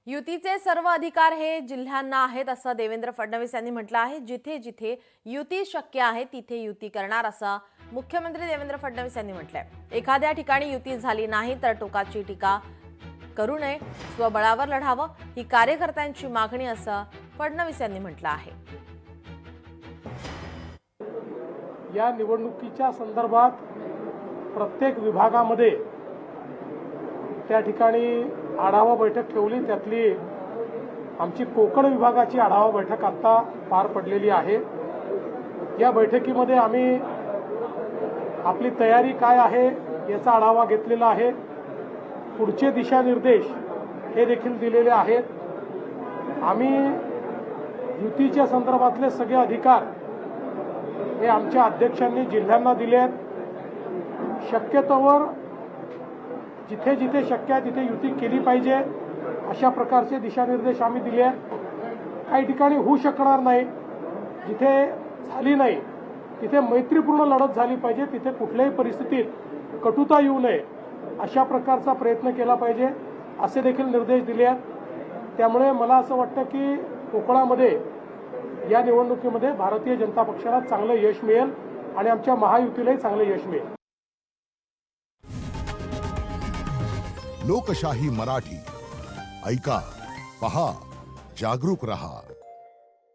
युतीचे सर्व अधिकार हे जिल्ह्यांना आहेत असं देवेंद्र फडणवीस यांनी म्हटलं आहे। जिथे जिथे युती शक्य आहे तिथे युती करणार असं मुख्यमंत्री देवेंद्र फडणवीस यांनी म्हटलंय। एखाद्या ठिकाणी युती झाली नाही तर टोकाची टीका करू नये, स्वबळावर लढावं ही कार्यकर्त्यांची मागणी असं फडणवीस यांनी म्हटलं आहे। या निवडणुकीच्या संदर्भात प्रत्येक विभागामध्ये त्या ठिकाणी आढावा बैठक ठेवली। त्यातली आमची कोकण विभागाची आढावा बैठक आता पार पडलेली आहे। या बैठकीमध्ये आम्ही आपली तयारी काय आहे याचा आढावा घेतलेला आहे। पुढचे दिशानिर्देश हे देखील दिलेले आहेत। आम्ही युतीच्या संदर्भातले सगळे अधिकार हे आमच्या अध्यक्षांनी जिल्ह्यांना दिले आहेत। शक्यतोवर जिथे जिथे शक्य आहे तिथे युती केली पाहिजे अशा प्रकारचे दिशानिर्देश आम्ही दिले आहेत। काही ठिकाणी होऊ शकणार नाही, जिथे झाली नाही तिथे मैत्रीपूर्ण लढत झाली पाहिजे, तिथे कुठल्याही परिस्थितीत कटुता येऊ नये अशा प्रकारचा प्रयत्न केला पाहिजे असे देखील निर्देश दिले आहेत। त्यामुळे मला असं वाटतं की कोकणामध्ये या निवडणुकीमध्ये भारतीय जनता पक्षाला चांगलं यश मिळेल आणि आमच्या महायुतीलाही चांगलं यश मिळेल। लोकशाही मराठी ऐका, पहा, जागरूक रहा।